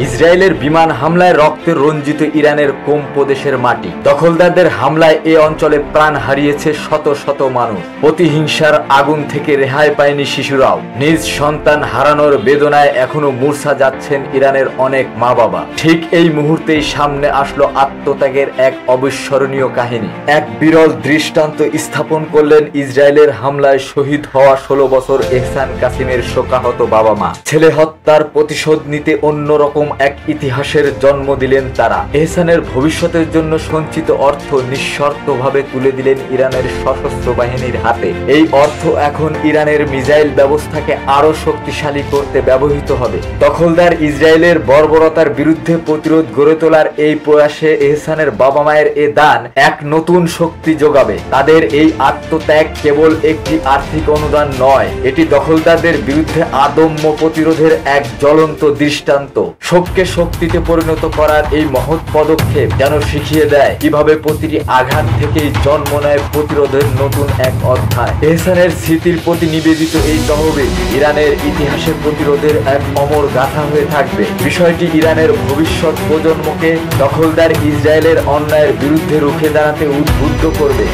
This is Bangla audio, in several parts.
ইসরায়েলের বিমান হামলায় রক্তে রঞ্জিত ইরানের কোম প্রদেশের মাটি। দখলদারদের হামলায় এ অঞ্চলে প্রাণ হারিয়েছে শত শত মানুষ। প্রতিহিংসার আগুন থেকে রেহাই পায়নি শিশুরাও। নিজ সন্তান হারানোর বেদনায় এখনো মূর্ছা যাচ্ছেন ইরানের অনেক মা বাবা। ঠিক এই মুহূর্তেই সামনে আসলো আত্মত্যাগের এক অবিস্মরণীয় কাহিনী। এক বিরল দৃষ্টান্ত স্থাপন করলেন ইসরায়েলের হামলায় শহীদ হওয়া 16 বছর এহসান কাসিমের শোকাহত বাবা মা। ছেলে হত্যার প্রতিশোধ নিতে অন্যরকম এক ইতিহাসের জন্ম দিলেন তারা। এহসানের ভবিষ্যতের জন্য সঞ্চিত অর্থ নিঃশর্তভাবে তুলে দিলেন ইরানের সশস্ত্র বাহিনীর হাতে। এই অর্থ এখন ইরানের মিসাইল ব্যবস্থাকে আরো শক্তিশালী করতে ব্যবহৃত হবে। দখলদার ইসরায়েলের বর্বরতার বিরুদ্ধে প্রতিরোধ গড়ে তোলার এই প্রয়াসে এহসানের বাবা মায়ের এ দান এক নতুন শক্তি যোগাবে। তাদের এই আত্মত্যাগ কেবল একটি আর্থিক অনুদান নয়, এটি দখলদারদের বিরুদ্ধে আদম্য প্রতিরোধের এক জ্বলন্ত দৃষ্টান্ত। শোককে শক্তিতে পরিণত করার এই মহৎ পদক্ষেপ যেন শিখিয়ে দেয় কিভাবে প্রতিটি আঘাত থেকেই জন্ম নেয় প্রতিরোধের নতুন এক অধ্যায়। এহসানের স্মৃতির প্রতি নিবেদিত এই তহবিল ইরানের ইতিহাসে প্রতিরোধের এক অমর গাথা হয়ে থাকবে। বিষয়টি ইরানের ভবিষ্যৎ প্রজন্মকে দখলদার ইসরায়েলের অন্যায়ের বিরুদ্ধে রুখে দাঁড়াতে উদ্বুদ্ধ করবে।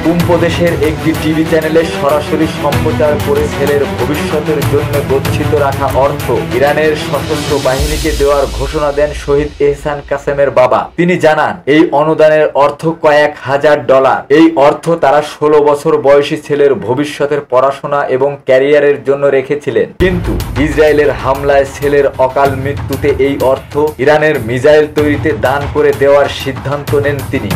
কোম প্রদেশের একটি টিভি চ্যানেলে সরাসরি সম্প্রচার করে ছেলের ভবিষ্যতের জন্য গচ্ছিত রাখা অর্থ ইরানের সশস্ত্র বাহিনীকে দেওয়ার ঘোষণা দেন শহীদ এহসান কাসেমের বাবা। তিনি জানান, এই অনুদানের অর্থ কয়েক হাজার ডলার। এই অর্থ তারা 16 বছর বয়সী ছেলের ভবিষ্যতের পড়াশোনা এবং ক্যারিয়ারের জন্য রেখেছিলেন। কিন্তু ইসরায়েলের হামলায় ছেলের অকাল মৃত্যুতে এই অর্থ ইরানের মিসাইল তৈরিতে দান করে দেওয়ার সিদ্ধান্ত নেন তিনি।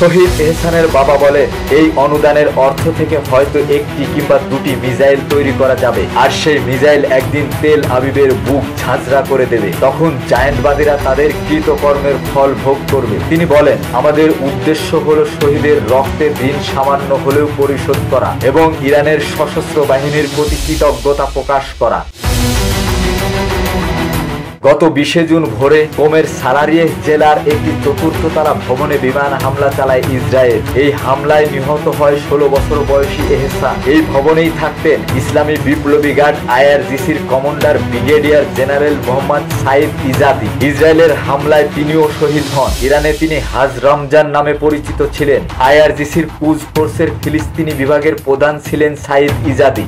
শহীদ এহসানের বাবা বলে, এই অনুদানের অর্থ থেকে হয়তো একটি কিংবা দুটি মিসাইল তৈরি করা যাবে, আর সেই মিসাইল একদিন তেল আবিবের বুক ঝাঁঝরা করে দেবে। তখন জায়েন্টবাদীরা তাদের কৃতকর্মের ফল ভোগ করবে। তিনি বলেন, আমাদের উদ্দেশ্য হলো শহীদের রক্তের ঋণ সামান্য হলেও পরিশোধ করা এবং ইরানের সশস্ত্র বাহিনীর প্রতি কৃতজ্ঞতা প্রকাশ করা। গত 20 জুন ভোরে কোমের সালারিয়েহ জেলার একটি চতুর্থতলা ভবনে বিমান হামলা চালায় ইসরায়েল। এই হামলায় নিহত হয় 16 বছর বয়সী এহসান। এই ভবনেই থাকতেন ইসলামী বিপ্লবী গার্ড IRGCর commander brigadier general Mohammad Saeed Izadi. ইসরায়েলের হামলায় তিনিও শহীদ হন। ইরানে তিনি হাজ রমজান নামে পরিচিত ছিলেন। IRGCর কুজ ফোর্সের ফিলিস্তিনি বিভাগের প্রধান ছিলেন সাইদ ইজাদি।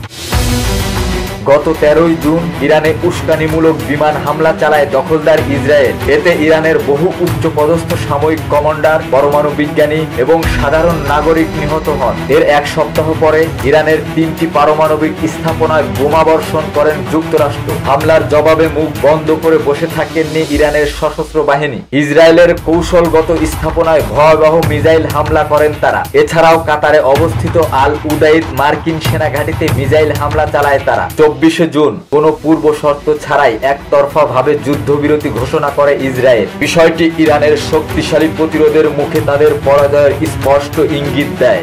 গত 13 জুন ইরানে উস্কানিমূলক বিমান হামলা চালায় দখলদার ইসরায়েল। এতে ইরানের বহু উচ্চপদস্থ সামরিক কমান্ডার, পরমাণু বিজ্ঞানী এবং সাধারণ নাগরিক নিহত হন। এর এক সপ্তাহ পরে ইরানের 3টি পারমাণবিক স্থাপনায় বোমা বর্ষণ করেন যুক্তরাষ্ট্র। হামলার জবাবে মুখ বন্ধ করে বসে থাকেননি ইরানের সশস্ত্র বাহিনী। ইসরায়েলের কৌশলগত স্থাপনায় ভয়াবহ মিসাইল হামলা করেন তারা। এছাড়াও কাতারে অবস্থিত আল উদাইদ মার্কিন সেনা ঘাঁটিতে মিসাইল হামলা চালায় তারা। 24 জুন কোনো পূর্ব শর্ত ছাড়াই একতরফা ভাবে যুদ্ধবিরতি ঘোষণা করে ইসরায়েল। বিষয়টি ইরানের শক্তিশালী প্রতিরোধের মুখে তাদের পরাজয়ের স্পষ্ট ইঙ্গিত দেয়।